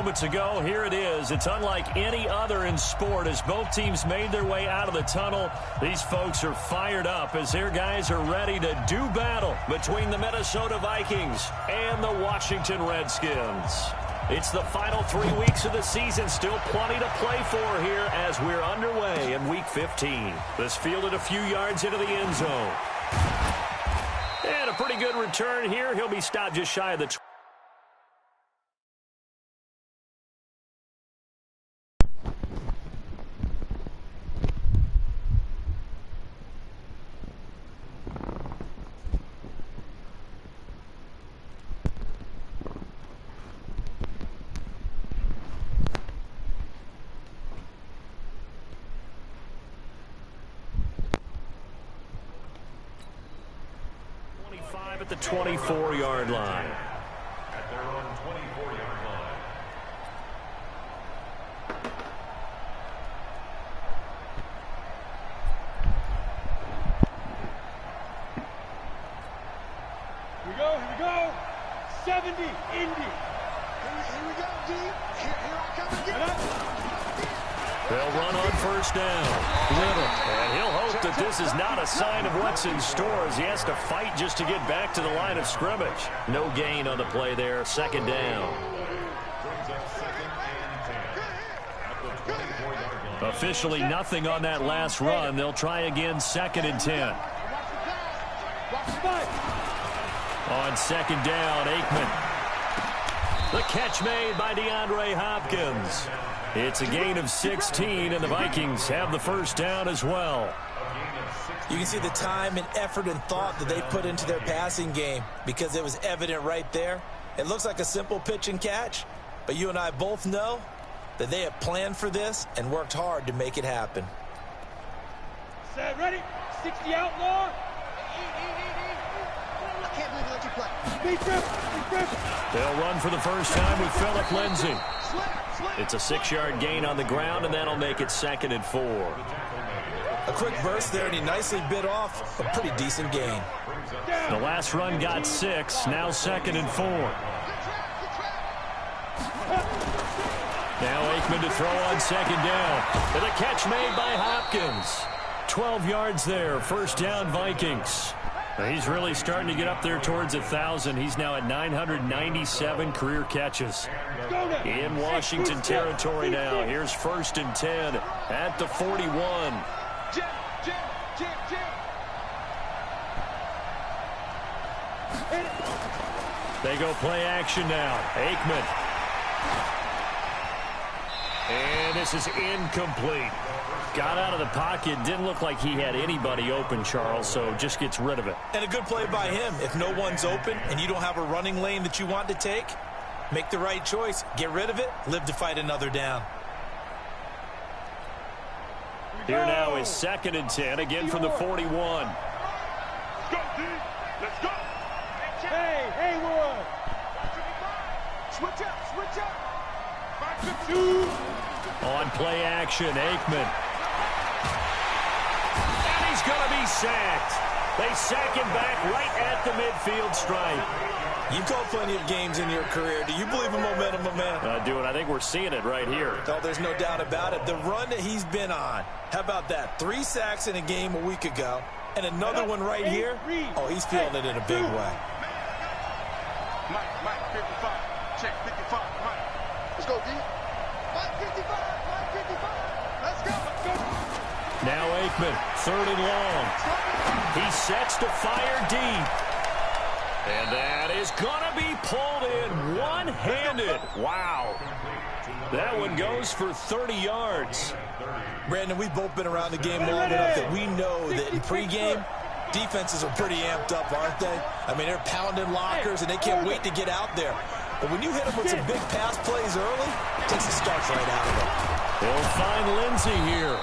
moments ago. Here it is. It's unlike any other in sport as both teams made their way out of the tunnel. These folks are fired up as their guys are ready to do battle between the Minnesota Vikings and the Washington Redskins. It's the final 3 weeks of the season. Still plenty to play for here as we're underway in Week 15. This fielded a few yards into the end zone. And a pretty good return here. He'll be stopped just shy of the 20. At the 24-yard line. At their own 24-yard line. Here we go. 70, Indy. Here we go, D. Here I come again. They'll run on first down. Little. And he'll hope that this is not a sign of what's in store as he has to fight just to get back to the line of scrimmage. No gain on the play there. Second down. Officially nothing on that last run. They'll try again, second and 10. On second down, Aikman. The catch made by DeAndre Hopkins. It's a gain of 16, and the Vikings have the first down as well. You can see the time and effort and thought that they put into their passing game because it was evident right there. It looks like a simple pitch and catch, but you and I both know that they have planned for this and worked hard to make it happen. Set, ready, 60 outlaw. I can't believe they let you play. Speed trip. They'll run for the first time with Phillip Lindsay. It's a 6-yard gain on the ground, and that'll make it second and 4. A quick burst there, and he nicely bit off a pretty decent gain. The last run got 6, now second and 4. Now Aikman to throw on second down. And a catch made by Hopkins. 12 yards there, first down Vikings. He's really starting to get up there towards 1,000. He's now at 997 career catches. In Washington territory now. Here's first and 10 at the 41. They go play action now. Aikman. And this is incomplete. Got out of the pocket. Didn't look like he had anybody open, Charles, so just gets rid of it. And a good play by him. If no one's open and you don't have a running lane that you want to take, make the right choice. Get rid of it. Live to fight another down. Here now is second and 10, again from the 41. Let's go, D. Let's go. Hey, Haywood. Switch up. 5-2. On play action, Aikman. And he's going to be sacked. They sack him back right at the midfield stripe. You've called plenty of games in your career. Do you believe in momentum, my man? I do, and I think we're seeing it right here. Oh, there's no doubt about it. The run that he's been on. How about that? 3 sacks in a game a week ago, and another one right here. Oh, he's feeling it in a big way. Mike, 55. Check, 55. Mike. Let's go, D. Mike 55. Let's go. Now Aikman, third and long. He sets to fire deep. And that is going to be pulled in one-handed. Wow. That one goes for 30 yards. Brandon, we've both been around the game long enough that we know that in pregame, defenses are pretty amped up, aren't they? I mean, they're pounding lockers, and they can't wait to get out there. But when you hit them with some big pass plays early, it takes the starch right out of them. He'll find Lindsay here.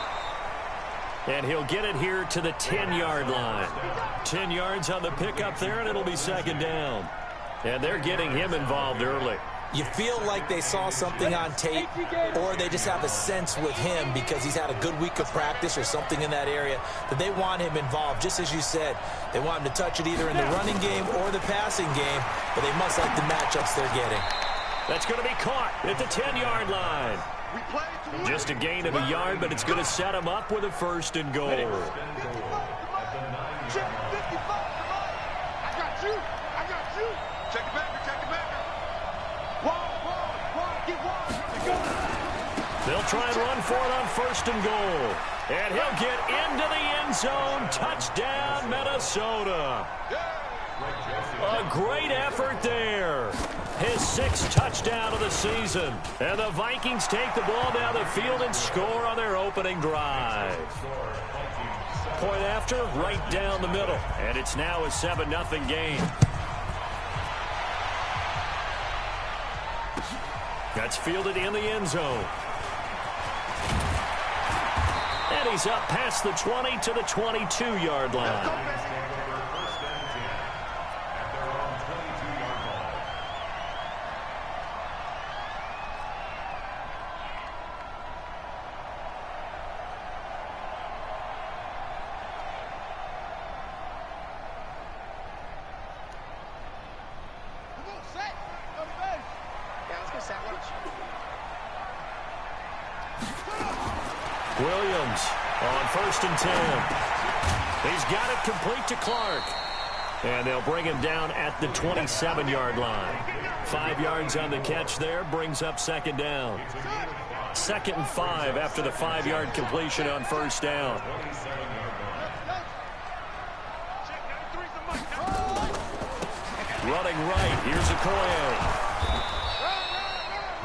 And he'll get it here to the 10-yard line. 10 yards on the pickup there, and it'll be second down. And they're getting him involved early. You feel like they saw something on tape, or they just have a sense with him because he's had a good week of practice or something in that area that they want him involved. Just as you said, they want him to touch it either in the running game or the passing game, but they must like the matchups they're getting. That's going to be caught at the 10-yard line. Just a gain of a yard, but it's going to set him up with a 1st and goal. Check 55, I got you. Check it back. Get wide. They'll try and run for it on 1st and goal. And he'll get into the end zone. Touchdown, Minnesota. A great effort there. His 6th touchdown of the season. And the Vikings take the ball down the field and score on their opening drive. Point after, right down the middle. And it's now a 7-0 game. That's fielded in the end zone. And he's up past the 20 to the 22-yard line. Williams on 1st and 10. He's got it complete to Clark. And they'll bring him down at the 27-yard line. 5 yards on the catch there, brings up 2nd down. 2nd and 5 after the 5-yard completion on 1st down. Running right, here's Okoye.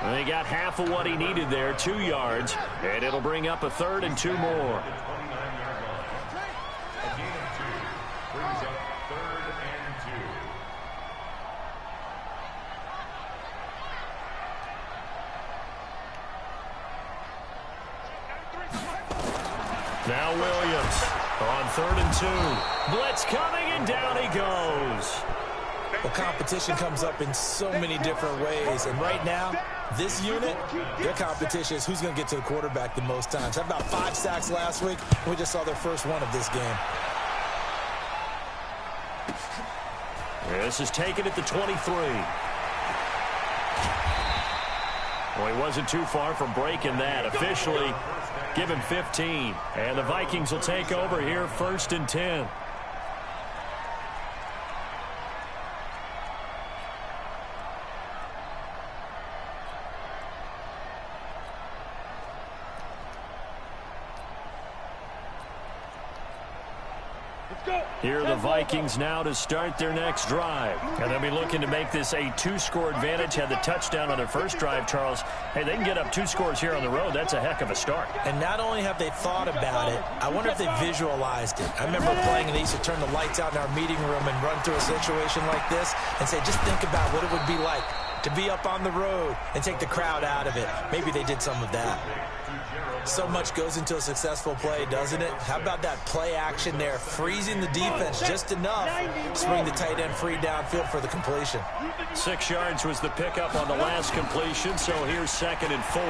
And he got half of what he needed there, 2 yards. And it'll bring up a 3rd and 2 more. Now Williams on 3rd and 2. Blitz coming, and down he goes. Well, competition comes up in so many different ways. And right now, this unit, their competition is who's going to get to the quarterback the most times. Had about 5 sacks last week. We just saw their first one of this game. This is taken at the 23. Well, he wasn't too far from breaking that. Officially, give him 15. And the Vikings will take over here, 1st and 10. Here are the Vikings now to start their next drive. And they'll be looking to make this a 2-score advantage. Had the touchdown on their first drive, Charles. Hey, they can get up 2 scores here on the road. That's a heck of a start. And not only have they thought about it, I wonder if they visualized it. I remember playing and they used to turn the lights out in our meeting room and run through a situation like this and say, just think about what it would be like to be up on the road and take the crowd out of it. Maybe they did some of that. So much goes into a successful play, doesn't it? How about that play action there, freezing the defense just enough to bring the tight end free downfield for the completion. 6 yards was the pickup on the last completion, so here's 2nd and 4.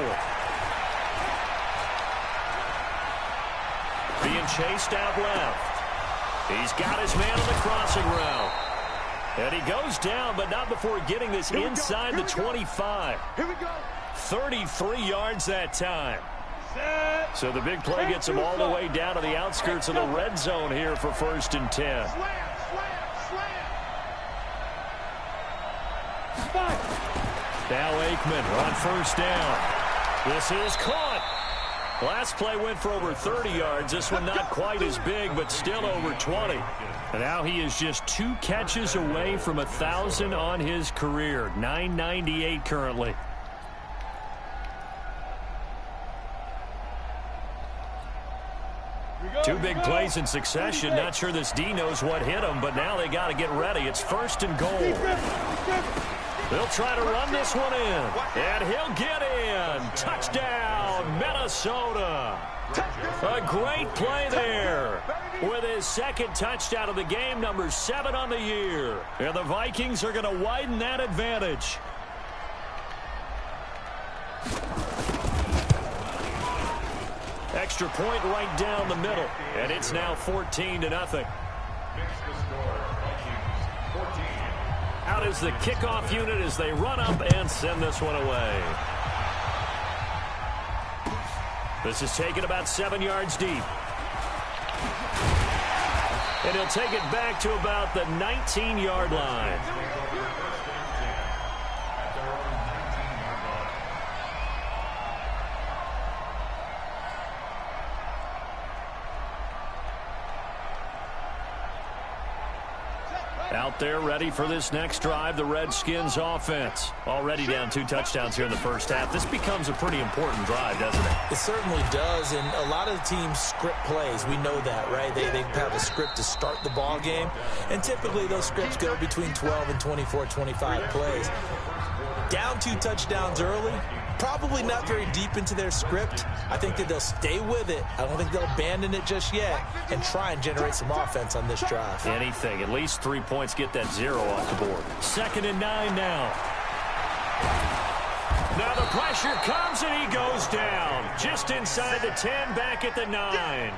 Being chased out left. He's got his man on the crossing route. And he goes down, but not before getting this inside the 25. Here we go. 33 yards that time. So the big play gets him all the way down to the outskirts of the red zone here for 1st and 10. Now Aikman on 1st down. This is caught. Last play went for over 30 yards. This one not quite as big, but still over 20. And now he is just 2 catches away from 1,000 on his career. 998 currently. Two big plays in succession. Not sure this D knows what hit him, but now they got to get ready. It's 1st and goal. They'll try to run this one in, and he'll get in. Touchdown, Minnesota. A great play there with his 2nd touchdown of the game, number 7 on the year. And the Vikings are going to widen that advantage. Extra point right down the middle, and it's now 14-0. Makes the score, Vikings 14, out is the kickoff unit as they run up and send this one away. This is taken about 7 yards deep. And he'll take it back to about the 19-yard line. Out there ready for this next drive, the Redskins offense. Already down 2 touchdowns here in the first half. This becomes a pretty important drive, doesn't it? It certainly does, and a lot of the teams script plays. We know that, right? They have a script to start the ball game, and typically those scripts go between 12 and 24, 25 plays. Down 2 touchdowns early, probably not very deep into their script. I think that they'll stay with it. I don't think they'll abandon it just yet and try and generate some offense on this drive. Anything. At least 3 points, get that 0 off the board. 2nd and 9 now. Now the pressure comes and he goes down. Just inside the 10, back at the 9.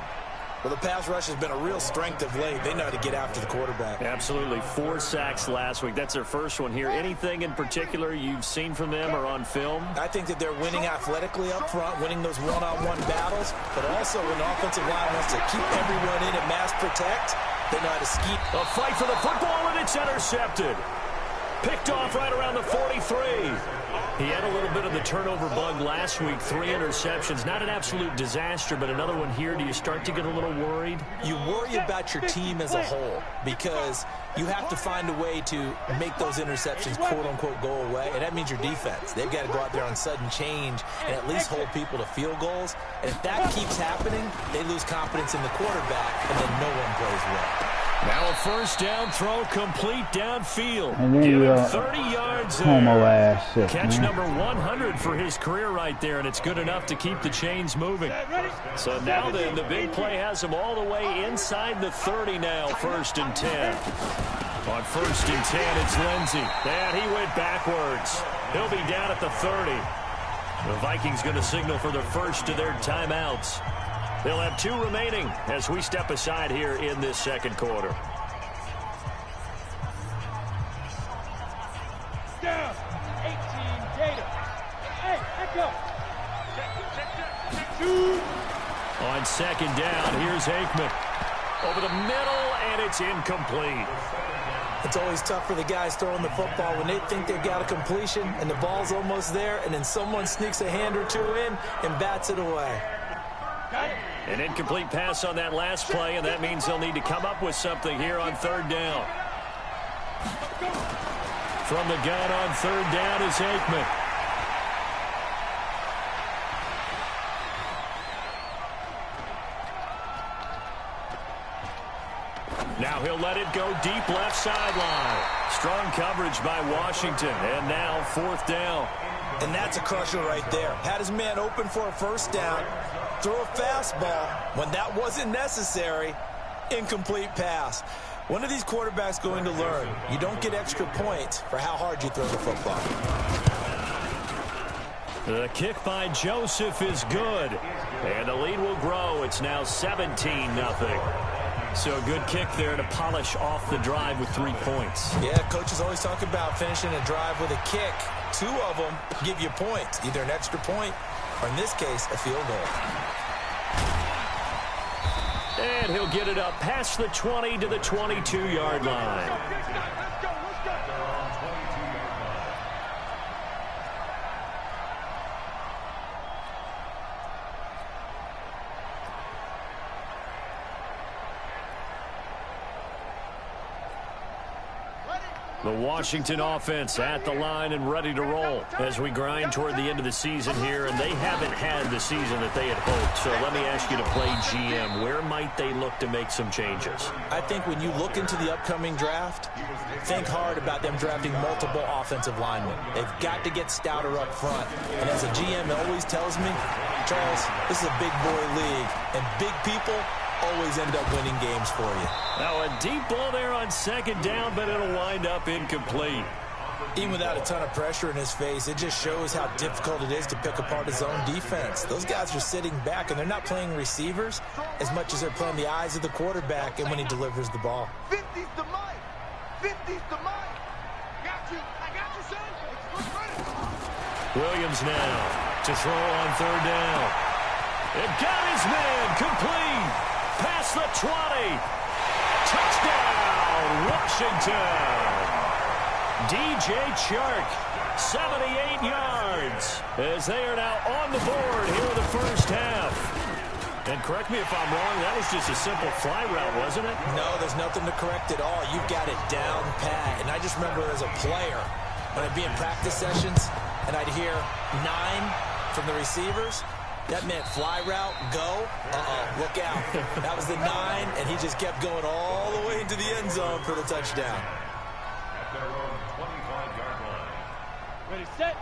Well, the pass rush has been a real strength of late. They know how to get after the quarterback. Absolutely. 4 sacks last week. That's their first one here. Anything in particular you've seen from them or on film? I think that they're winning athletically up front, winning those one-on-one battles, but also when the offensive line wants to keep everyone in and mass protect, they know how to scheme. A fight for the football, and it's intercepted. Picked off right around the 43. He had a little bit of the turnover bug last week. 3 interceptions. Not an absolute disaster, but another one here. Do you start to get a little worried? You worry about your team as a whole because you have to find a way to make those interceptions, quote-unquote, go away, and that means your defense. They've got to go out there on sudden change and at least hold people to field goals. And if that keeps happening, they lose confidence in the quarterback, and then no one plays well. Now a first down throw complete downfield. And then Give you him 30 yards homo there. ass shit, Catch man. number 100 for his career right there, and it's good enough to keep the chains moving. So now then, the big play has him all the way inside the 30 now, 1st and 10. On 1st and 10, it's Lindsey. And he went backwards. He'll be down at the 30. The Vikings going to signal for the first of their timeouts. They'll have 2 remaining as we step aside here in this second quarter. Down. 18, Gator. Hey, let go. Check. On 2nd down, here's Aikman. Over the middle, and it's incomplete. It's always tough for the guys throwing the football when they think they've got a completion and the ball's almost there, and then someone sneaks a hand or 2 in and bats it away. An incomplete pass on that last play, and that means they'll need to come up with something here on 3rd down. From the gun on 3rd down is Aikman. Now he'll let it go deep left sideline. Strong coverage by Washington, and now 4th down. And that's a crusher right there. Had his man open for a first down, throw a fastball. When that wasn't necessary, incomplete pass. One of these quarterbacks going to learn, you don't get extra points for how hard you throw the football. The kick by Joseph is good, and the lead will grow. It's now 17-0. So a good kick there to polish off the drive with 3 points. Yeah, coaches always talk about finishing a drive with a kick. 2 of them give you points, either an extra point or, in this case, a field goal. And he'll get it up past the 20 to the 22-yard line. The Washington offense at the line and ready to roll as we grind toward the end of the season here, and they haven't had the season that they had hoped. So let me ask you to play GM. Where might they look to make some changes? I think when you look into the upcoming draft, think hard about them drafting multiple offensive linemen. They've got to get stouter up front. And as a GM always tells me, Charles, this is a big boy league, and big people always end up winning games for you. Now a deep ball there on 2nd down, but it'll wind up incomplete. Even without a ton of pressure in his face, it just shows how difficult it is to pick apart his own defense. Those guys are sitting back, and they're not playing receivers as much as they're playing the eyes of the quarterback and when he delivers the ball. 50's the mic. 50's the mic. Williams now to throw on third down. It got his man complete. Past the 20. Touchdown, Washington. DJ Chark, 78 yards, as they are now on the board here in the first half. And correct me if I'm wrong, that was just a simple fly route, wasn't it? No, there's nothing to correct at all. You've got it down pat. And I just remember as a player, when I'd be in practice sessions, and I'd hear 9 from the receivers, that meant fly route, go, look out. That was the 9, and he just kept going all the way into the end zone for the touchdown. At their own 25-yard line.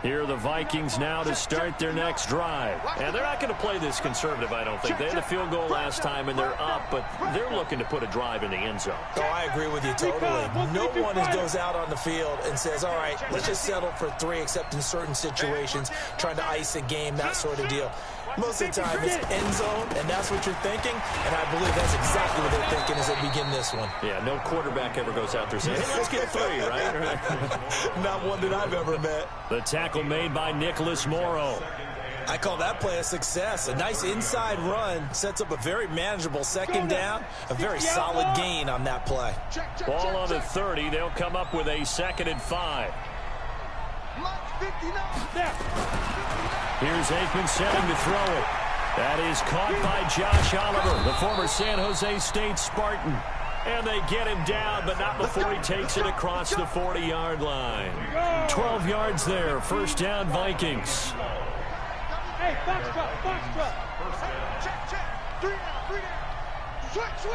Here are the Vikings now to start their next drive. And they're not going to play this conservative, I don't think. They had a field goal last time, and they're up, but they're looking to put a drive in the end zone. Oh, I agree with you totally. No one goes out on the field and says, all right, let's just settle for 3, except in certain situations, trying to ice a game, that sort of deal. Most of the time, it's end zone, and that's what you're thinking, and I believe that's exactly what they're thinking as they begin this one. Yeah, no quarterback ever goes out there saying, hey, let's get 3, right? Not one that I've ever met. The tackle made by Nicholas Morrow. I call that play a success. A nice inside run sets up a very manageable second down, a very solid gain on that play. Ball on the 30. They'll come up with a 2nd and 5. Here's Aikman setting to throw it. That is caught by Josh Oliver, the former San Jose State Spartan. And they get him down, but not before he takes it across the 40-yard line. 12 yards there. First down, Vikings. Hey, box drop. Check. 3 down. Switch.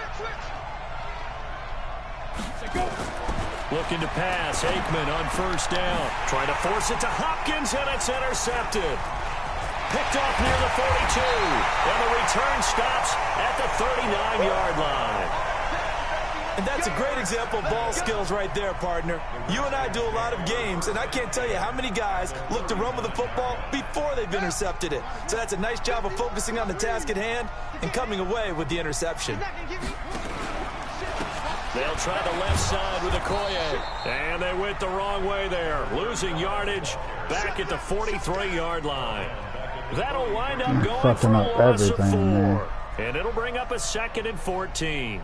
Looking to pass. Aikman on first down. Trying to force it to Hopkins, and it's intercepted. Picked off near the 42. And the return stops at the 39-yard line. And that's a great example of ball skills right there, partner. You and I do a lot of games, and I can't tell you how many guys look to run with the football before they've intercepted it. So that's a nice job of focusing on the task at hand and coming away with the interception. They'll try the left side with Okoye. And they went the wrong way there. Losing yardage back at the 43-yard line. That'll wind up going for a loss of 4. Man. And it'll bring up a 2nd and 14.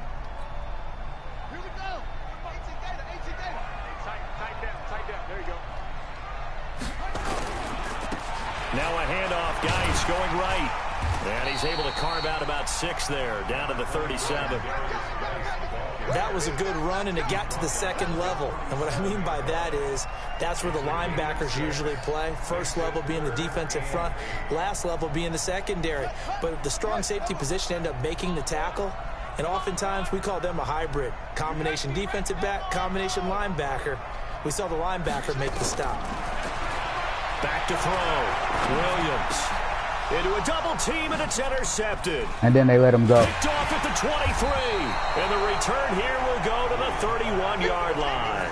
Now a handoff. Geis going right. And he's able to carve out about 6 there, down to the 37. That was a good run, and it got to the 2nd level. And what I mean by that is that's where the linebackers usually play. First level being the defensive front, last level being the secondary. But the strong safety position ended up making the tackle, and oftentimes we call them a hybrid. Combination defensive back, combination linebacker. We saw the linebacker make the stop. Back to throw. Williams into a double team, and it's intercepted. And then they let him go. Picked off at the 23. And the return here will go to the 31-yard line.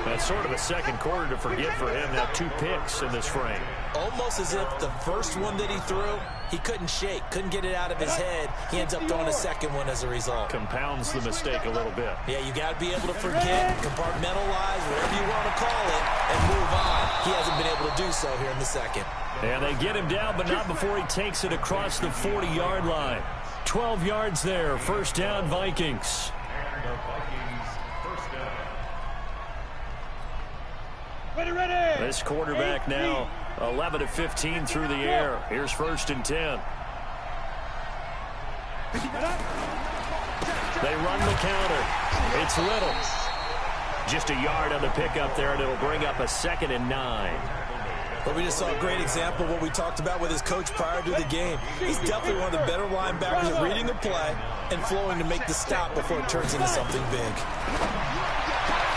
That's sort of a second quarter to forget for him. Now 2 picks in this frame. Almost as if the first one that he threw, he couldn't shake, couldn't get it out of his head. He ends up throwing a second one as a result. Compounds the mistake a little bit. Yeah, you got to be able to forget, compartmentalize, whatever you want to call it, and move on. He hasn't been able to do so here in the second. And they get him down, but not before he takes it across the 40-yard line. 12 yards there. First down, Vikings. And the Vikings first down. Ready. This quarterback now 11 of 15 through the air. Here's 1st and 10. They run the counter. It's Little. Just a yard on the pickup there, and it'll bring up a 2nd and 9. But we just saw a great example of what we talked about with his coach prior to the game. He's definitely one of the better linebackers at reading the play and flowing to make the stop before it turns into something big.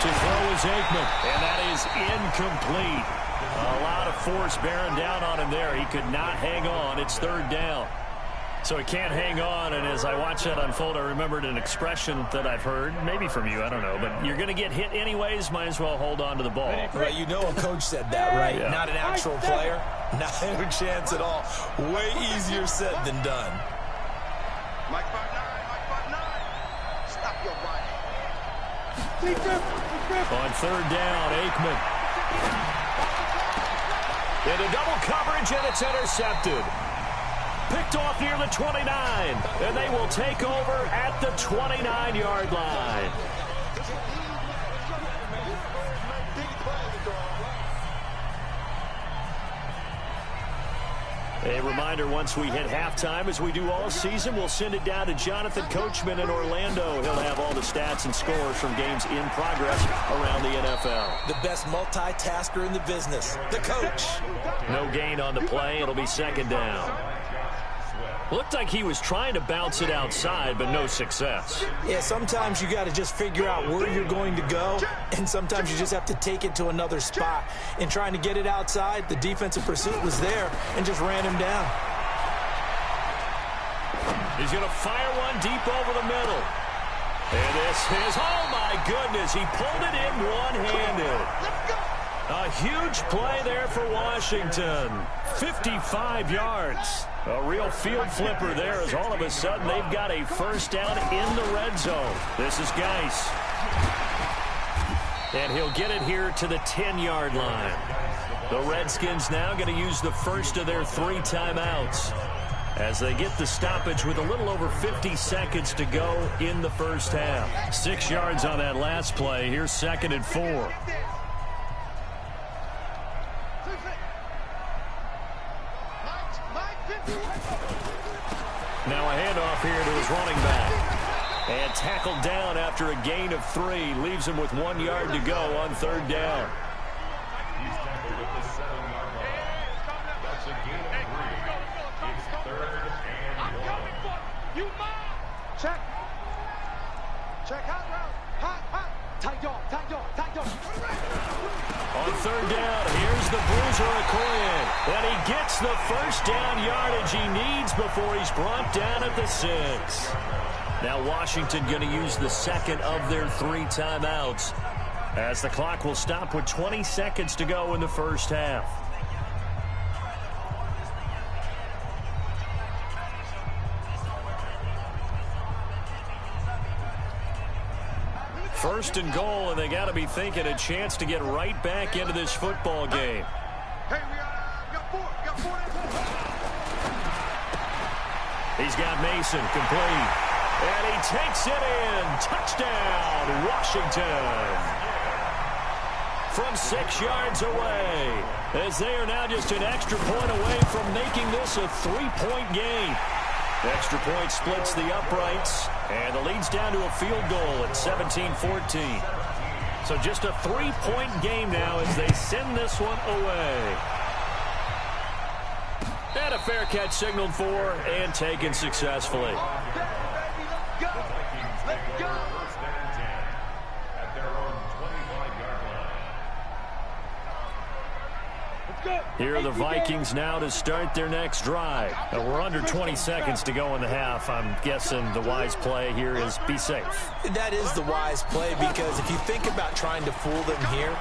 To throw is Aikman, and that is incomplete. A lot of force bearing down on him there. He could not hang on. It's 3rd down. So he can't hang on, and as I watch that unfold, I remembered an expression that I've heard, maybe from you, I don't know, but you're going to get hit anyways, might as well hold on to the ball. Right, you know a coach said that, right? Yeah. Not an actual player. Not a chance at all. Way easier said than done. Mike 5'9", Stop your running. On third down, Aikman. Into double coverage, and it's intercepted. Picked off near the 29, and they will take over at the 29-yard line. A reminder, once we hit halftime, as we do all season, we'll send it down to Jonathan Coachman in Orlando. He'll have all the stats and scores from games in progress around the NFL. The best multitasker in the business, the coach. No gain on the play. It'll be second down. Looked like he was trying to bounce it outside, but no success. Yeah, sometimes you got to just figure out where you're going to go, and sometimes you just have to take it to another spot. In trying to get it outside, the defensive pursuit was there and just ran him down. He's going to fire one deep over the middle. And this is, oh my goodness, he pulled it in one-handed. A huge play there for Washington. 55 yards. A real field flipper there, as all of a sudden they've got a first down in the red zone. This is Geis. And he'll get it here to the 10-yard line. The Redskins now going to use the first of their 3 timeouts as they get the stoppage with a little over 50 seconds to go in the first half. 6 yards on that last play. Here's 2nd and 4. Now a handoff here to his running back. And tackled down after a gain of 3. Leaves him with 1 yard to go on third down. He's tackled at the 7-yard line. That's a gain of 3. It's 3rd and 1. Check. Check hot route. Hot. Tight dog. On third down, here's the bruiser Okoye. And he gets the first down yardage he needs before he's brought down at the 6. Now Washington going to use the second of their 3 timeouts as the clock will stop with 20 seconds to go in the first half. First and goal, and they got to be thinking a chance to get right back into this football game. Hey, we got 4. He's got Mason complete. And he takes it in. Touchdown, Washington. From 6 yards away, as they are now just an extra point away from making this a 3-point game. Extra point splits the uprights, and the lead's down to a field goal at 17-14. So just a 3-point game now as they send this one away. And a fair catch signaled for and taken successfully. Let's go. First and 10 at their own 25-yard line. Here are the Vikings now to start their next drive. We're under 20 seconds to go in the half. I'm guessing the wise play here is be safe. That is the wise play, because if you think about trying to fool them here,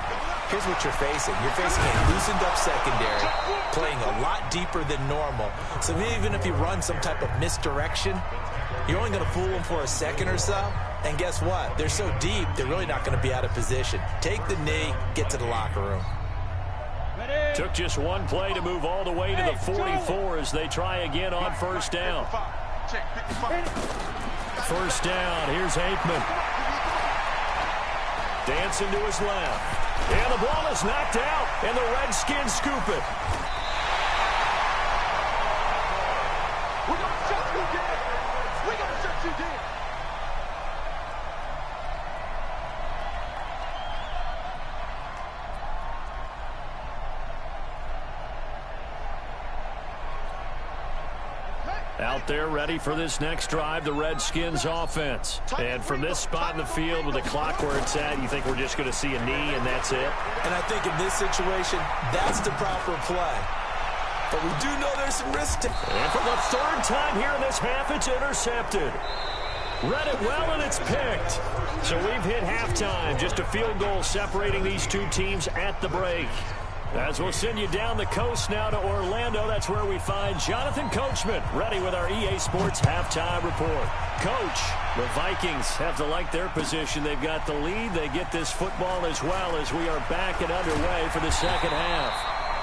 here's what you're facing. You're facing a loosened up secondary, playing a lot deeper than normal. So even if you run some type of misdirection, you're only going to fool them for a second or so. And guess what? They're so deep, they're really not going to be out of position. Take the knee, get to the locker room. Took just one play to move all the way to the 44 as they try again on first down. First down, here's Aikman. Dancing to his left. And the ball is knocked out, and the Redskins scoop it. We're going to shut you down. We're going to shut you down. Out there ready for this next drive, the Redskins offense. And from this spot in the field with the clock where it's at, you think we're just going to see a knee and that's it? And I think in this situation, that's the proper play. But we do know there's some risk to it. And for the 3rd time here in this half, it's intercepted. Read it well, and it's picked. So we've hit halftime. Just a field goal separating these two teams at the break. As we'll send you down the coast now to Orlando, that's where we find Jonathan Coachman, ready with our EA Sports halftime report. Coach, the Vikings have to like their position. They've got the lead. They get this football as well as we are back and underway for the second half.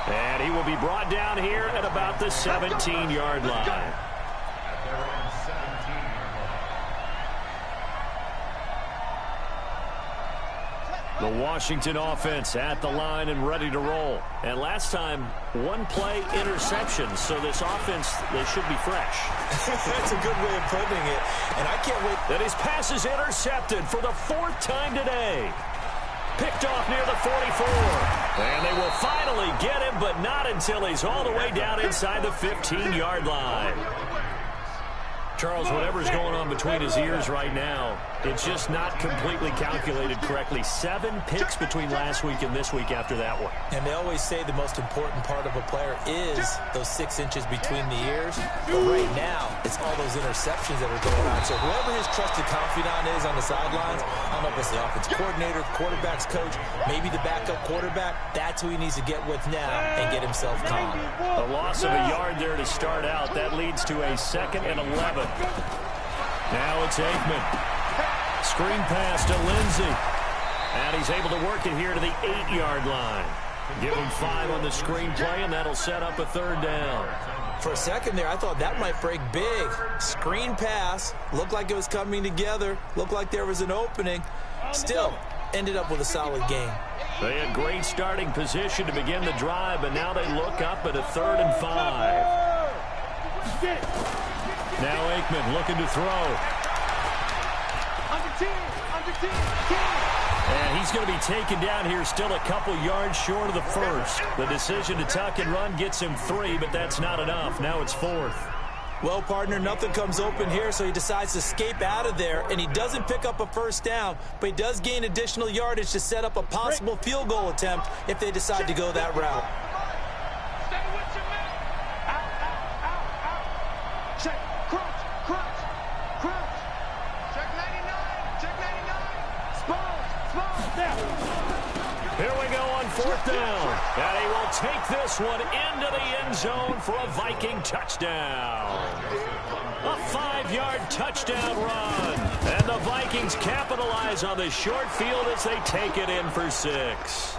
And he will be brought down here at about the 17-yard line. The Washington offense at the line and ready to roll. And last time, one play interception. So this offense, they should be fresh. That's a good way of putting it. And I can't wait. That his pass is intercepted for the 4th time today. Picked off near the 44. And they will finally get him, but not until he's all the way down inside the 15-yard line. Charles, whatever's going on between his ears right now, it's just not completely calculated correctly. 7 picks between last week and this week after that one. And they always say the most important part of a player is those 6 inches between the ears. But right now, it's all those interceptions that are going on. So whoever his trusted confidant is on the sidelines, I don't know if it's the offensive coordinator, quarterback's coach, maybe the backup quarterback, that's who he needs to get with now and get himself calm. A loss of a yard there to start out. That leads to a 2nd and 11. Now it's Aikman. Screen pass to Lindsey. And he's able to work it here to the 8-yard line. Give him 5 on the screen play, and that'll set up a 3rd down. For a second there, I thought that might break big. Screen pass. Looked like it was coming together. Looked like there was an opening. Still, ended up with a solid game. They had great starting position to begin the drive, but now they look up at a 3rd and 5. Now Aikman looking to throw. And he's going to be taken down here, still a couple yards short of the 1st. The decision to tuck and run gets him 3, but that's not enough. Now it's 4th. Well, partner, nothing comes open here, so he decides to escape out of there, and he doesn't pick up a 1st down, but he does gain additional yardage to set up a possible field goal attempt if they decide to go that route. Here we go on 4th down. And he will take this one into the end zone for a Viking touchdown. A 5-yard touchdown run. And the Vikings capitalize on the short field as they take it in for 6.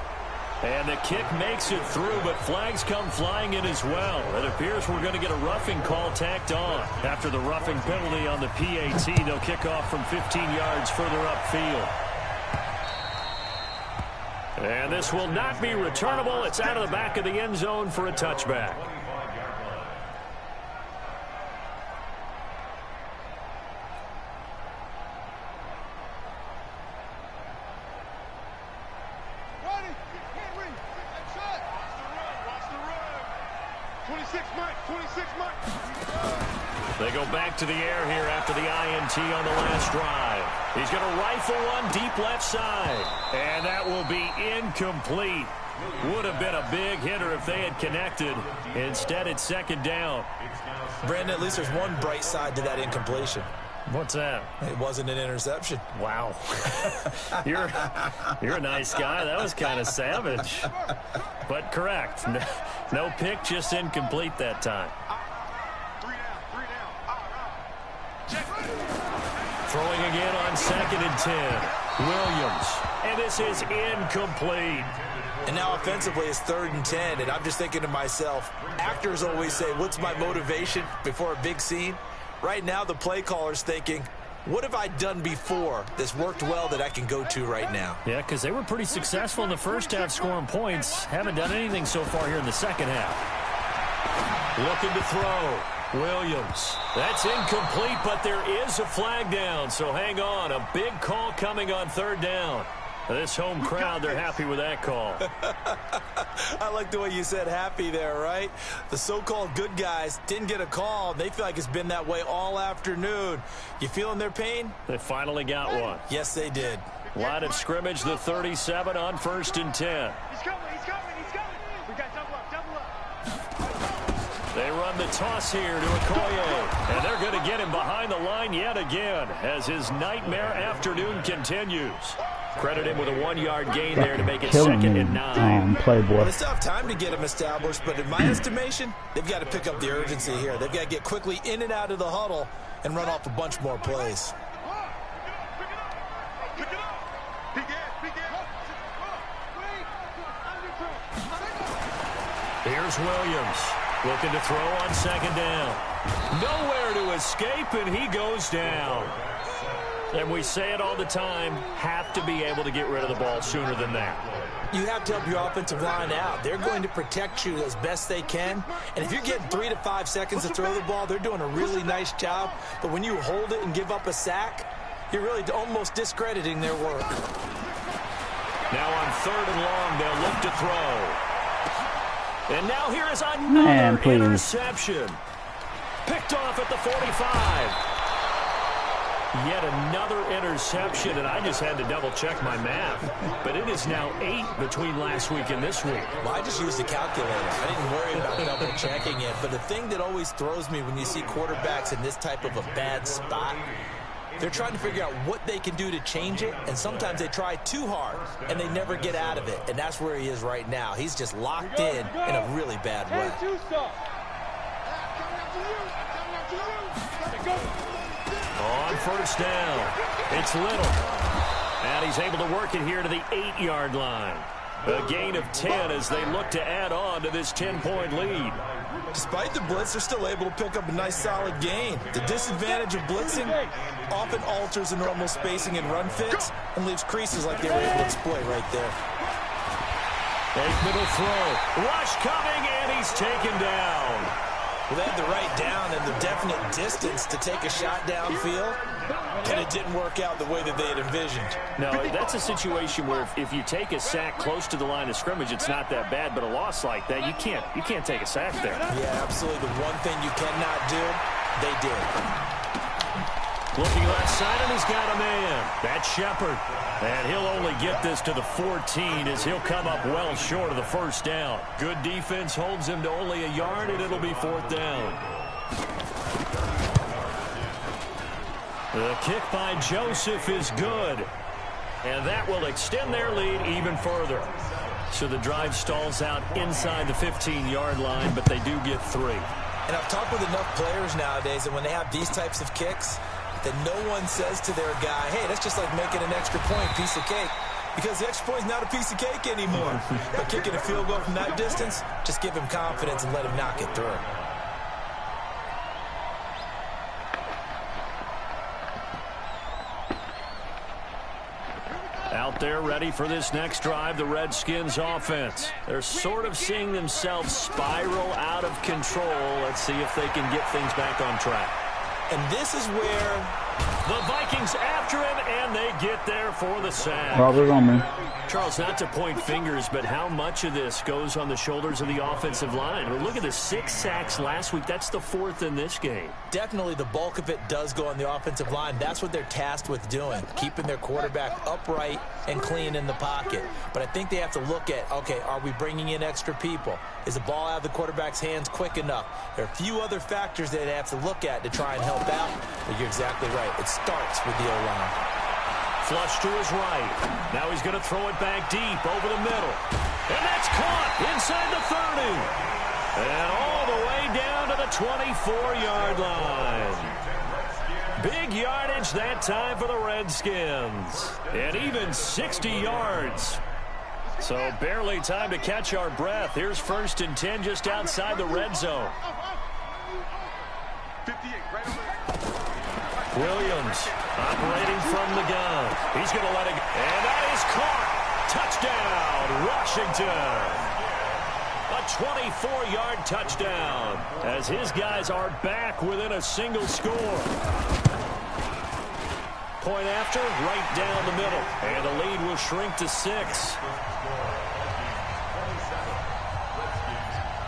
And the kick makes it through, but flags come flying in as well. It appears we're going to get a roughing call tacked on. After the roughing penalty on the PAT, they'll kick off from 15 yards further upfield. And this will not be returnable. It's out of the back of the end zone for a touchback. They go back to the air here after the INT on the last drive. He's going to rifle one deep left side. And that will be incomplete. Would have been a big hitter if they had connected. Instead, it's 2nd down. Brandon, at least there's one bright side to that incompletion. What's that? It wasn't an interception. Wow. You're a nice guy. That was kind of savage. But correct. No pick, just incomplete that time. Throwing again on 2nd and 10. Williams. And this is incomplete. And now offensively it's 3rd and 10. And I'm just thinking to myself, actors always say, what's my motivation before a big scene? Right now the play caller's thinking, what have I done before that's worked well that I can go to right now? Yeah, because they were pretty successful in the first half scoring points. Haven't done anything so far here in the second half. Looking to throw. Williams. That's incomplete, but there is a flag down, so hang on. A big call coming on 3rd down. This home crowd, they're happy with that call. I like the way you said happy there, right? The so-called good guys didn't get a call. They feel like it's been that way all afternoon. You feeling their pain? They finally got one. Yes, they did. Line of scrimmage, the 37 on 1st and 10. He's coming. We got double up. They run the toss here to Okoye. And they're going to get him behind the line yet again as his nightmare afternoon continues. Credit him with a 1-yard gain there to make it 2nd and 9. Playboy. Well, they still have time to get him established, but in my estimation, they've got to pick up the urgency here. They've got to get quickly in and out of the huddle and run off a bunch more plays. Here's Williams looking to throw on 2nd down. Nowhere to escape, and he goes down. And we say it all the time, have to be able to get rid of the ball sooner than that. You have to help your offensive line out. They're going to protect you as best they can. And if you're getting 3 to 5 seconds to throw the ball, they're doing a really nice job. But when you hold it and give up a sack, you're really almost discrediting their work. Now on 3rd and long, they'll look to throw. And now here is another interception. Picked off at the 45. Yet another interception, and I just had to double-check my math. But it is now 8 between last week and this week. Well, I just used a calculator. I didn't worry about double-checking it. But the thing that always throws me when you see quarterbacks in this type of a bad spot, they're trying to figure out what they can do to change it, and sometimes they try too hard, and they never get out of it. And that's where he is right now. He's just locked in a really bad way. On 1st down, it's Little. And he's able to work it here to the 8-yard line. A gain of 10 as they look to add on to this 10-point lead. Despite the blitz, they're still able to pick up a nice solid gain. The disadvantage of blitzing often alters the normal spacing and run fits and leaves creases like they were able to exploit right there. Fake middle throw. Rush coming, and he's taken down. Well, they had the right down and the definite distance to take a shot downfield, and it didn't work out the way that they had envisioned. No, that's a situation where if you take a sack close to the line of scrimmage, it's not that bad, but a loss like that, you can't take a sack there. Yeah, absolutely. The one thing you cannot do, they did. Looking left side, and he's got a man. That's Shepard. And he'll only get this to the 14 as he'll come up well short of the 1st down. Good defense holds him to only a yard, and it'll be 4th down. The kick by Joseph is good. And that will extend their lead even further. So the drive stalls out inside the 15-yard line, but they do get 3. And I've talked with enough players nowadays, and when they have these types of kicks, that no one says to their guy, hey, that's just like making an extra point, piece of cake. Because the extra point is not a piece of cake anymore. But kicking a field goal from that distance, just give him confidence and let him knock it through. Out there ready for this next drive, the Redskins offense. They're sort of seeing themselves spiral out of control. Let's see if they can get things back on track. And this is where the Vikings after him, and they get there for the sack. Robert on me. Charles, not to point fingers, but how much of this goes on the shoulders of the offensive line? Well, look at the 6 sacks last week. That's the 4th in this game. Definitely the bulk of it does go on the offensive line. That's what they're tasked with doing, keeping their quarterback upright and clean in the pocket. But I think they have to look at, okay, are we bringing in extra people? Is the ball out of the quarterback's hands quick enough? There are a few other factors that they have to look at to try and help out. But you're exactly right. It starts with the O-line. Flush to his right. Now he's going to throw it back deep over the middle. And that's caught inside the 30. And all the way down to the 24-yard line. Big yardage that time for the Redskins. And even 60 yards. So barely time to catch our breath. Here's 1st and 10 just outside the red zone. Williams operating from the gun. He's going to let it go. And that is caught. Touchdown, Washington. A 24-yard touchdown as his guys are back within a single score. Point after, right down the middle. And the lead will shrink to 6.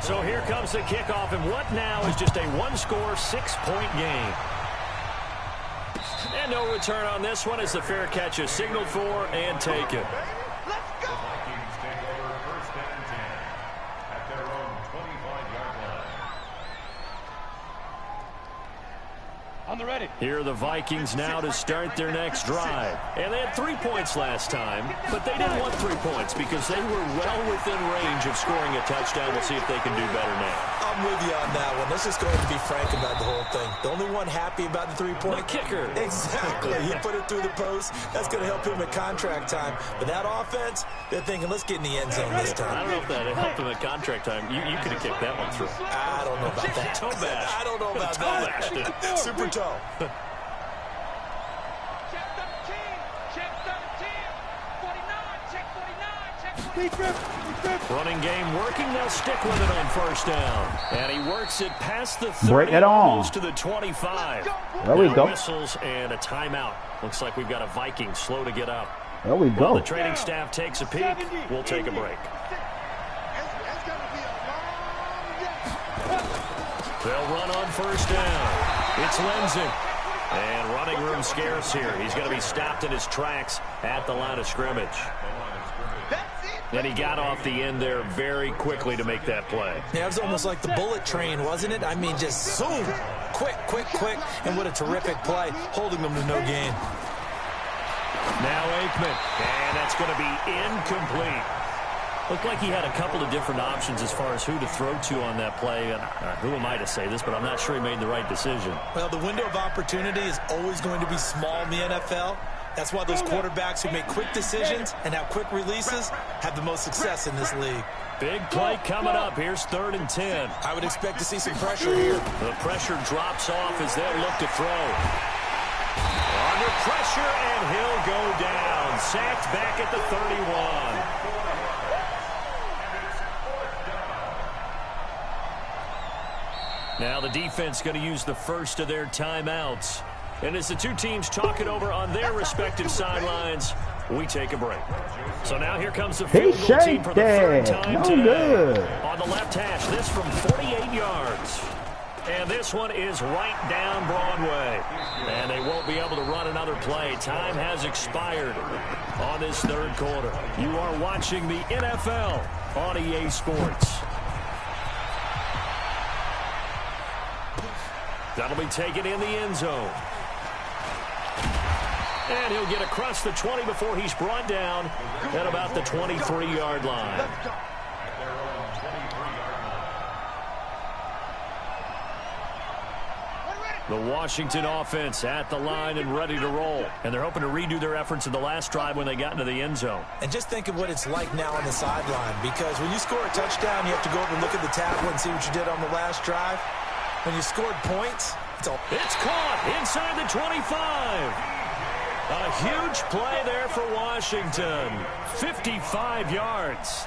So here comes the kickoff, and what now is just a one-score, 6-point game. And no return on this one as the fair catch is signaled for and taken. Let's go! Vikings take over 1st and 10 at their own 25-yard line. Here are the Vikings now to start their next drive. And they had 3 points last time, but they didn't want 3 points because they were well within range of scoring a touchdown. We'll see if they can do better now. I'm with you on that one. Let's just go ahead and be frank about the whole thing. The only one happy about the 3-point kicker. Exactly. He put it through the post. That's going to help him at contract time. But that offense, they're thinking, let's get in the end zone this time. I don't know if that helped him at contract time. You could have kicked that one through. I don't know about that. Toe bash. I don't know about that. Super toe. Running game working. They'll stick with it on first down. And he works it past the 30. Bring it on. To the 25. There we go. Whistles and a timeout. Looks like we've got a Viking slow to get up. There we go. While the training staff takes a peek, we'll take a break. They'll run on first down. It's Lindsay. And running room scarce here. He's going to be stopped in his tracks at the line of scrimmage. And he got off the end there very quickly to make that play. Yeah, it was almost like the bullet train, wasn't it? I mean, just zoom. Quick. And what a terrific play, holding them to no gain. Now Aikman. And that's going to be incomplete. Looked like he had a couple of different options as far as who to throw to on that play. And who am I to say this, but I'm not sure he made the right decision. Well, the window of opportunity is always going to be small in the NFL. That's why those quarterbacks who make quick decisions and have quick releases have the most success in this league. Big play coming up. Here's 3rd and 10. I would expect to see some pressure here. The pressure drops off as they'll look to throw. Under pressure, and he'll go down. Sacked back at the 31. Now the defense going to use the first of their timeouts. And as the two teams talk it over on their respective sidelines, we take a break. So now here comes the field goal team for the 3rd time today. On the left hash, this from 48 yards. And this one is right down Broadway. And they won't be able to run another play. Time has expired on this 3rd quarter. You are watching the NFL on EA Sports. That'll be taken in the end zone. And he'll get across the 20 before he's brought down at about the 23-yard line. The Washington offense at the line and ready to roll. And they're hoping to redo their efforts in the last drive when they got into the end zone. And just think of what it's like now on the sideline. Because when you score a touchdown, you have to go over and look at the tablet and see what you did on the last drive. When you scored points, it's caught inside the 25. A huge play there for Washington. 55 yards.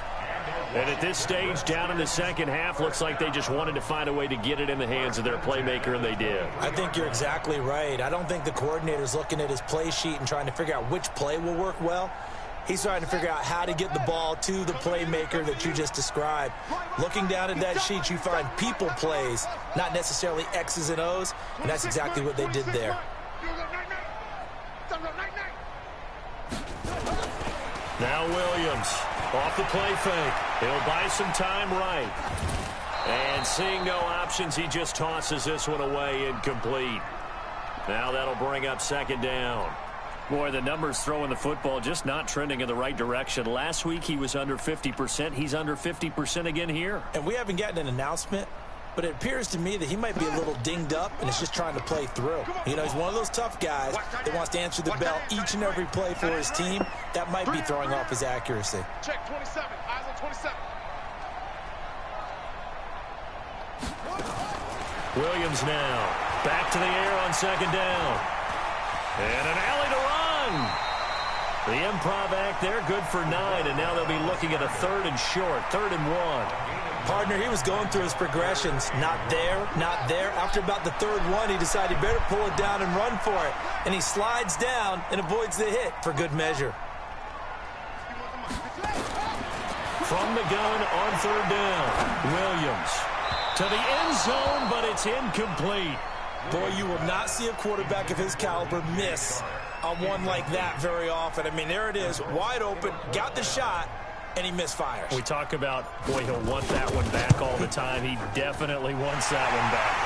And at this stage, down in the second half, looks like they just wanted to find a way to get it in the hands of their playmaker, and they did. I think you're exactly right. I don't think the coordinator's looking at his play sheet and trying to figure out which play will work well. He's trying to figure out how to get the ball to the playmaker that you just described. Looking down at that sheet, you find people plays, not necessarily X's and O's, and that's exactly what they did there. Now Williams off the play fake. He'll buy some time right. And seeing no options, he just tosses this one away incomplete. Now that'll bring up 2nd down. Boy, the numbers throwing the football just not trending in the right direction. Last week he was under 50%. He's under 50% again here. And we haven't gotten an announcement, but it appears to me that he might be a little dinged up and is just trying to play through. You know, he's one of those tough guys that wants to answer the bell each and every play for his team. That might be throwing off his accuracy. Check 27. Eyes on 27. Williams now back to the air on 2nd down. And an alley to run. The improv act there, good for 9, and now they'll be looking at a 3rd and short, 3rd and 1. Partner, he was going through his progressions. Not there, not there. After about the 3rd one, he decided he better pull it down and run for it. And he slides down and avoids the hit for good measure. From the gun on 3rd down, Williams to the end zone, but it's incomplete. Boy, you will not see a quarterback of his caliber miss on one like that very often. I mean, there it is, wide open, got the shot, and he misfires. We talk about, boy, he'll want that one back all the time. He definitely wants that one back.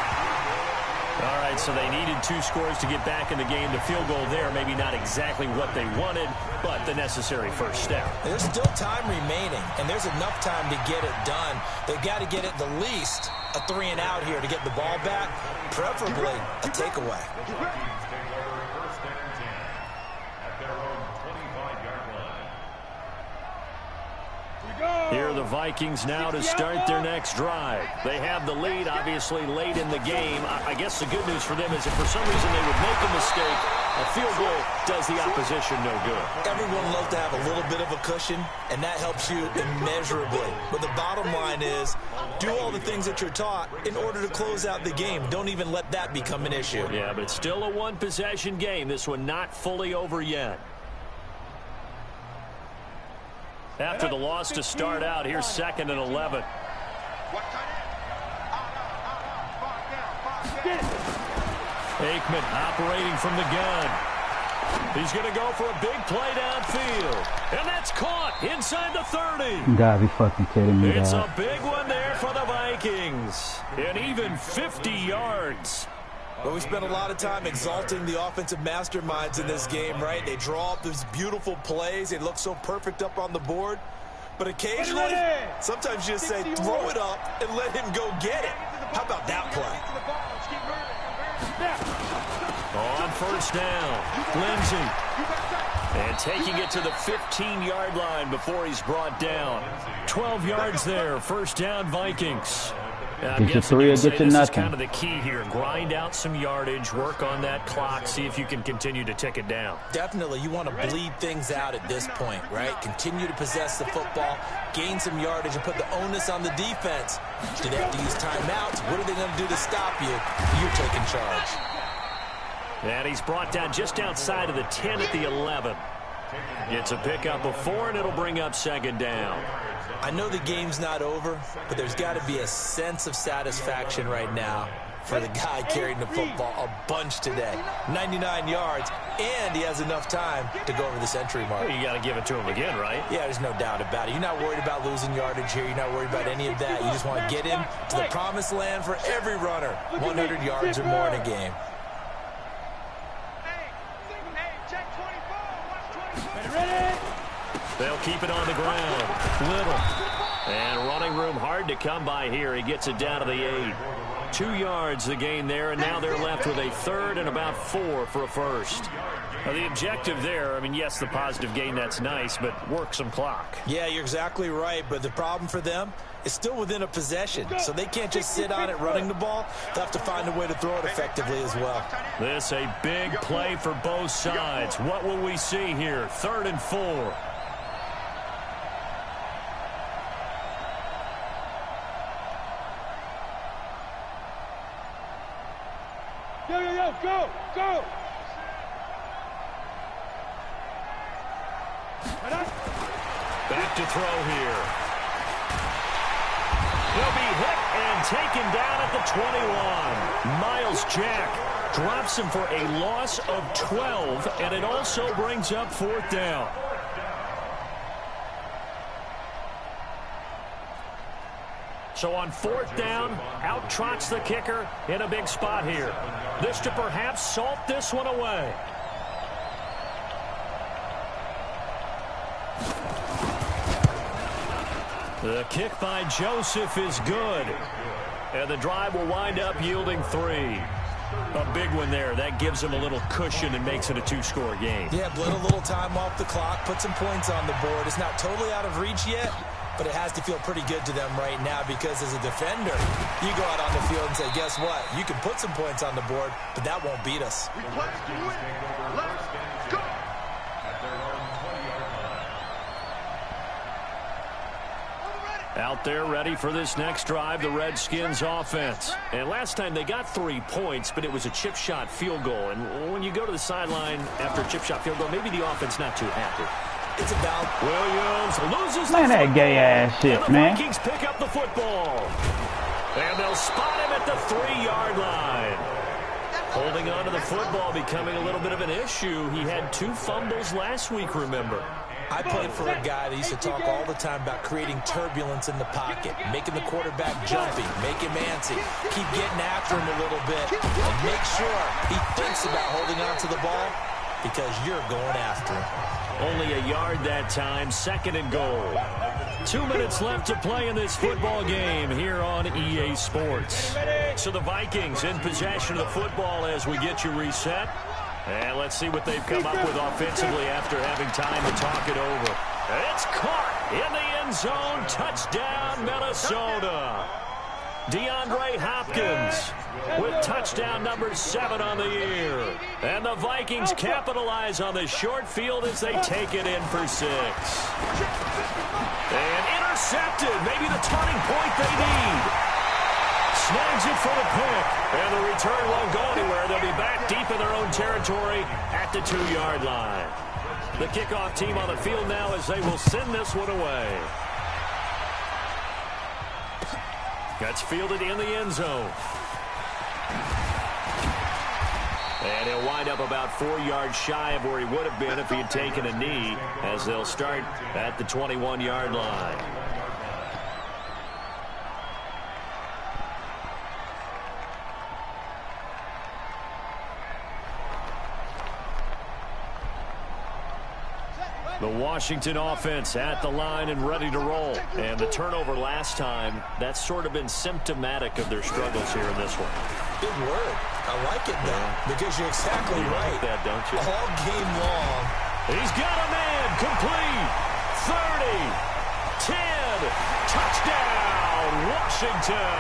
All right, so they needed 2 scores to get back in the game. The field goal there, maybe not exactly what they wanted, but the necessary first step. There's still time remaining, and there's enough time to get it done. They've got to get at the least a 3-and-out here to get the ball back, preferably a takeaway. Here are the Vikings now to start their next drive. They have the lead, obviously, late in the game. I guess the good news for them is if for some reason they would make a mistake, a field goal does the opposition no good. Everyone loves to have a little bit of a cushion, and that helps you immeasurably. But the bottom line is, do all the things that you're taught in order to close out the game. Don't even let that become an issue. Yeah, but it's still a one-possession game. This one not fully over yet. After the loss to start out, here's 2nd and 11. Aikman operating from the gun. He's going to go for a big play downfield. And that's caught inside the 30. You gotta be fucking kidding me. It's a big one there for the Vikings. And even 50 yards. But we spent a lot of time exalting the offensive masterminds in this game, right? They draw up these beautiful plays. They look so perfect up on the board. But occasionally, sometimes you just say, throw it up and let him go get it. How about that play? On first down, Lindsey. And taking it to the 15-yard line before he's brought down. 12 yards there, first down Vikings. Get your 3 or get your nothing. This is kind of the key here. Grind out some yardage, work on that clock, see if you can continue to tick it down. Definitely. You want to bleed things out at this point, right? Continue to possess the football, gain some yardage, and put the onus on the defense. Do they have to use timeouts? What are they going to do to stop you? You're taking charge. And he's brought down just outside of the 10 at the 11. It's a pickup of 4, and it'll bring up 2nd down. I know the game's not over, but there's got to be a sense of satisfaction right now for the guy carrying the football a bunch today. 99 yards, and he has enough time to go over the century mark. Well, you got to give it to him again, right? Yeah, there's no doubt about it. You're not worried about losing yardage here. You're not worried about any of that. You just want to get him to the promised land for every runner. 100 yards or more in a game. They'll keep it on the ground. Little. And running room hard to come by here. He gets it down to the 8. 2 yards the gain there, and now they're left with a 3rd and about 4 for a first. Now, the objective there, I mean, yes, the positive gain, that's nice, but work some clock. Yeah, you're exactly right, but the problem for them is still within a possession, so they can't just sit on it running the ball. They'll have to find a way to throw it effectively as well. This a big play for both sides. What will we see here? 3rd and 4. Go! Back to throw here. He'll be hit and taken down at the 21. Miles Jack drops him for a loss of 12, and it also brings up 4th down. So on 4th down, out trots the kicker in a big spot here. This to perhaps salt this one away. The kick by Joseph is good. And the drive will wind up yielding 3. A big one there. That gives him a little cushion and makes it a 2-score game. Yeah, bled a little time off the clock, put some points on the board. It's not totally out of reach yet, but it has to feel pretty good to them right now because as a defender, you go out on the field and say, guess what? You can put some points on the board, but that won't beat us. Let's go! Out there ready for this next drive, the Redskins offense. And last time they got 3 points, but it was a chip shot field goal. And when you go to the sideline after a chip shot field goal, maybe the offense not too happy. It's about Williams loses Man, the that gay ass shit, and the man. Vikings pick up the football. And they'll spot him at the 3-yard line. Holding on to the football becoming a little bit of an issue. He had 2 fumbles last week, remember. I played for a guy that used to talk all the time about creating turbulence in the pocket, making the quarterback jumpy, make him antsy, keep getting after him a little bit, and make sure he thinks about holding on to the ball because you're going after him. Only a yard that time, 2nd and goal. 2 minutes left to play in this football game here on EA Sports. So the Vikings in possession of the football as we get you reset. And let's see what they've come up with offensively after having time to talk it over. It's caught in the end zone. Touchdown, Minnesota. DeAndre Hopkins with touchdown number 7 on the year. And the Vikings capitalize on the short field as they take it in for 6. And intercepted. Maybe the turning point they need. Snags it for the pick. And the return won't go anywhere. They'll be back deep in their own territory at the 2-yard line. The kickoff team on the field now as they will send this one away. Gets fielded in the end zone. And he'll wind up about 4 yards shy of where he would have been if he had taken a knee, as they'll start at the 21-yard line. The Washington offense at the line and ready to roll. And the turnover last time, that's sort of been symptomatic of their struggles here in this one. Big word. I like it, though, because you're exactly right. Like that, don't you? All game long. He's got a man. Complete. 30. 10. Touchdown, Washington.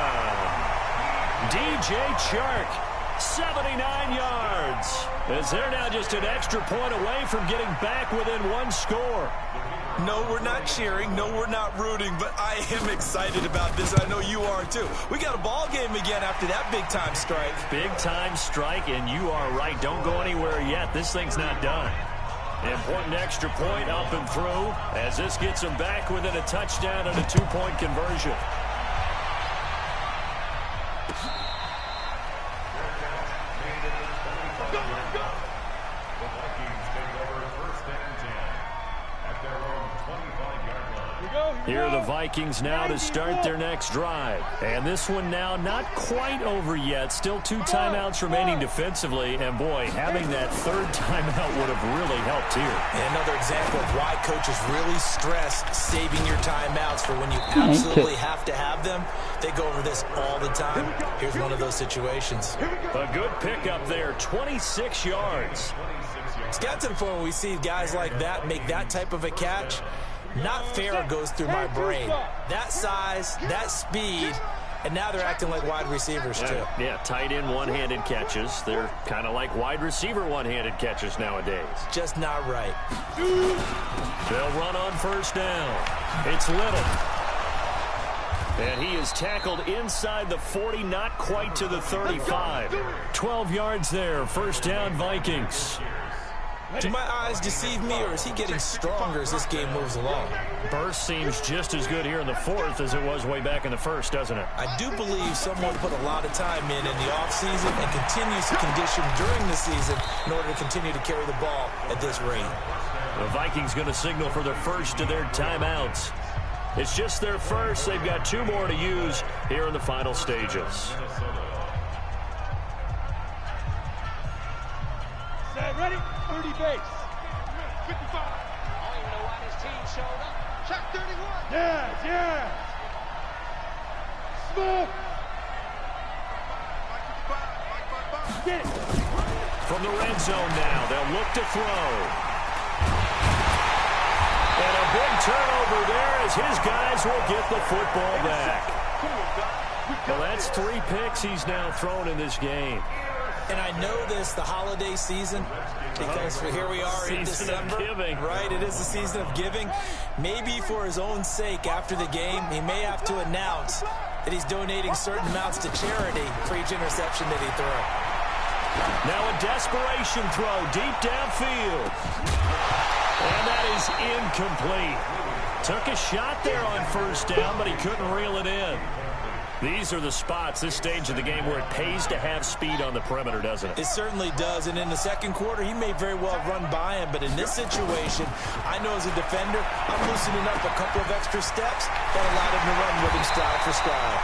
DJ Chark. 79 yards. As they're now just an extra point away from getting back within 1 score. No, we're not cheering. No, we're not rooting. But I am excited about this. I know you are, too. We got a ball game again after that big-time strike. Big-time strike, and you are right. Don't go anywhere yet. This thing's not done. Important extra point up and through as this gets them back within a touchdown and a 2-point conversion. Here are the Vikings now to start their next drive. And this one now not quite over yet. Still 2 timeouts remaining defensively. And, boy, having that 3rd timeout would have really helped here. And another example of why coaches really stress saving your timeouts for when you absolutely have to have them. They go over this all the time. Here's one of those situations. A good pickup there, 26 yards. It's got to the point where we see guys like that make that type of a catch. Not fair goes through my brain. That size, that speed, and now they're acting like wide receivers, too. Yeah, tight end one-handed catches. They're kind of like wide receiver one-handed catches nowadays. Just not right. They'll run on 1st down. It's Little. And he is tackled inside the 40, not quite to the 35. 12 yards there, 1st down Vikings. Do my eyes deceive me, or is he getting stronger as this game moves along? Burst seems just as good here in the 4th as it was way back in the 1st, doesn't it? I do believe someone put a lot of time in the offseason and continues to condition during the season in order to continue to carry the ball at this rate. The Vikings going to signal for their first of their timeouts. It's just their first. They've got 2 more to use here in the final stages. Set, ready? 30 base. 55. I don't even know why this team showed up. Check 31. Yes, yes. Smoke. Get it. From the red zone now, they'll look to throw. And a big turnover there as his guys will get the football back. Well, that's 3 picks he's now thrown in this game. And I know this, the holiday season, because here we are in December. Right, it is the season of giving. Maybe for his own sake after the game, he may have to announce that he's donating certain amounts to charity for each interception that he threw. Now a desperation throw deep downfield. And that is incomplete. Took a shot there on 1st down, but he couldn't reel it in. These are the spots, this stage of the game, where it pays to have speed on the perimeter, doesn't it? It certainly does, and in the second quarter, he may very well run by him, but in this situation, I know as a defender, I'm loosening up a couple of extra steps that allowed him to run with him stride for stride.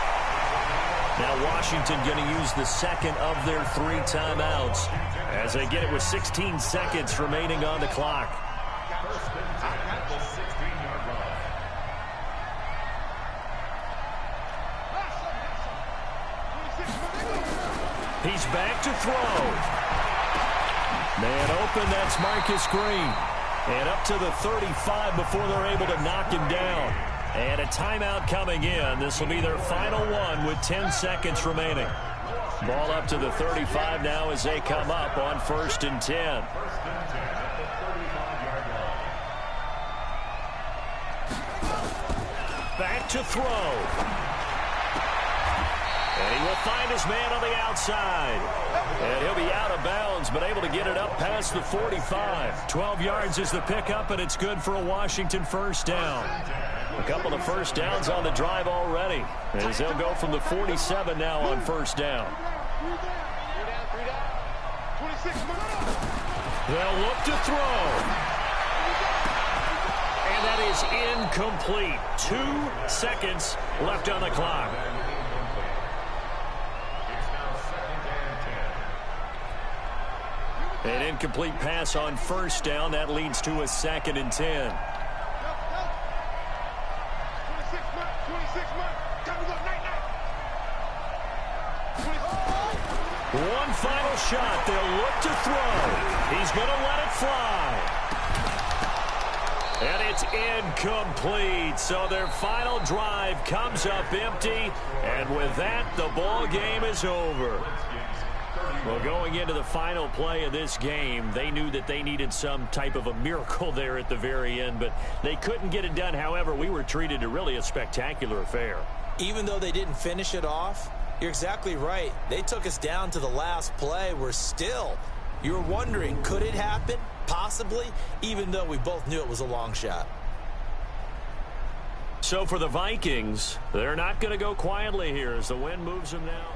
Now Washington going to use the second of their 3 timeouts as they get it with 16 seconds remaining on the clock. First and 10 at the 16-yard line. He's back to throw. Man open, that's Marcus Green. And up to the 35 before they're able to knock him down. And a timeout coming in. This will be their final one with 10 seconds remaining. Ball up to the 35 now as they come up on 1st and 10. First and 10 at the 35-yard line. Back to throw. And he will find his man on the outside. And he'll be out of bounds, but able to get it up past the 45. 12 yards is the pickup, and it's good for a Washington first down. A couple of first downs on the drive already, as they'll go from the 47 now on first down. They'll look to throw. And that is incomplete. 2 seconds left on the clock. An incomplete pass on first down. That leads to a 2nd and 10. One final shot. They'll look to throw. He's going to let it fly. And it's incomplete. So their final drive comes up empty. And with that, the ball game is over. Well, going into the final play of this game, they knew that they needed some type of a miracle there at the very end, but they couldn't get it done. However, we were treated to really a spectacular affair. Even though they didn't finish it off, you're exactly right. They took us down to the last play. You're wondering, could it happen? Possibly, even though we both knew it was a long shot. So for the Vikings, they're not going to go quietly here as the wind moves them now.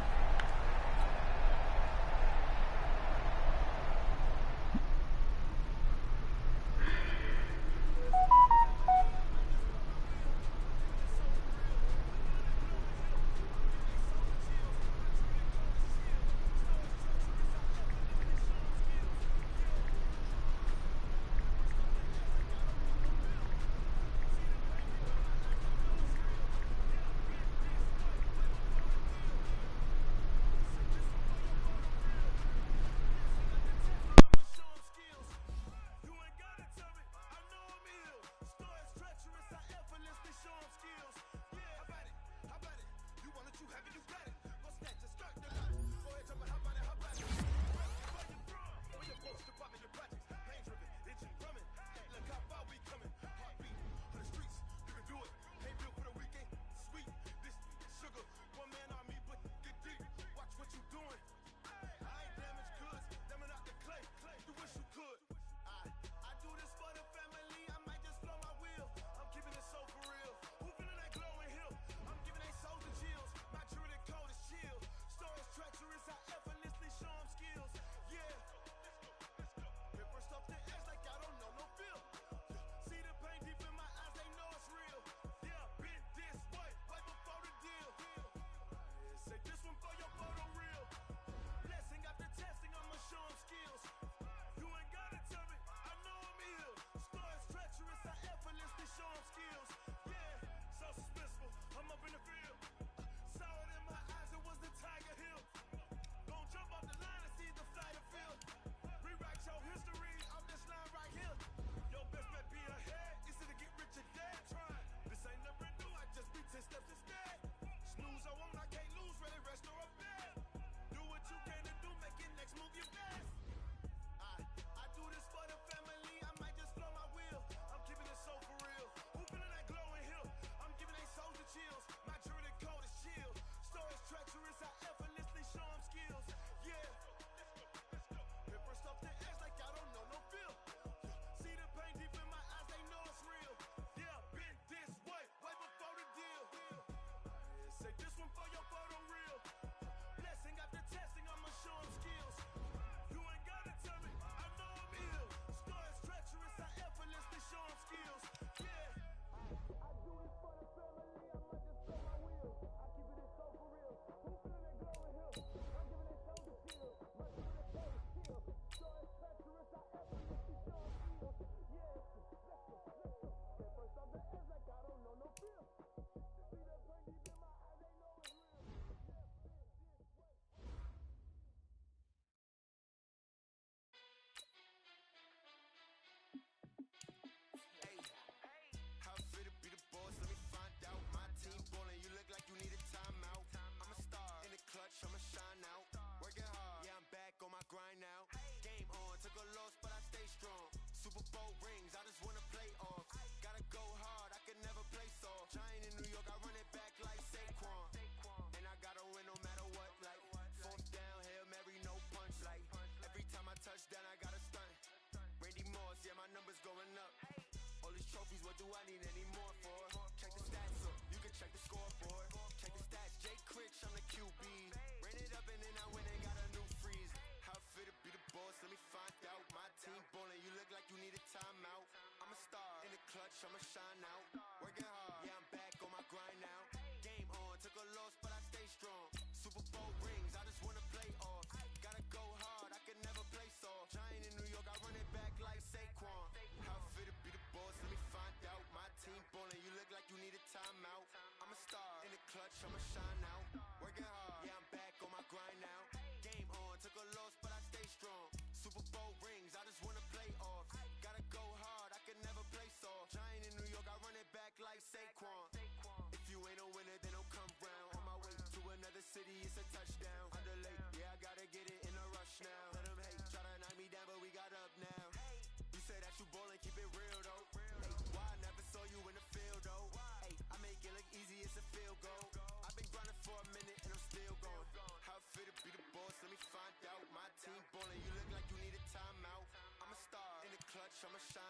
boss, yeah, my number's going up. All these trophies, what do I need any more for? Check the stats up, you can check the scoreboard. Check the stats, Jay Critch, I'm the QB. Ran it up and then I went and got a new freeze. How it feel to be the boss, let me find out. My team ballin', you look like you need a timeout. I'm a star, in the clutch, I'ma shine out. Working hard, yeah, I'm back on my grind now. Game on, took a loss, but I stay strong. Super Bowl rings, I just wanna play off. Gotta go hard, I can never play soft. Giant in New York, I run it back like Saquon. How it feel to be the boss, let me find out. My team ballin', you look like you need a timeout. I'm a star, in the clutch, I'ma shine out. Working hard, yeah, I'm back on my grind now. Game on, took a loss, but I stay strong. Super Bowl rings, I just wanna play off. Gotta go hard, I can never play soft. Giant in New York, I run it back like Saquon. If you ain't a winner, then don't come round. On my way to another city, it's a touchdown. Under late, yeah, I gotta get it in a rush now. Let them hate, try to knock me down, but we got up now. You say that you ballin', keep it real though. Hey, why I never saw you in the field though? Hey, I make it look easy, it's a field goal. I've been grinding for a minute and I'm still going. How it feel to be the boss, let me find out. My team ballin', you look like you need a timeout. I'm a star, in the clutch, I'ma shine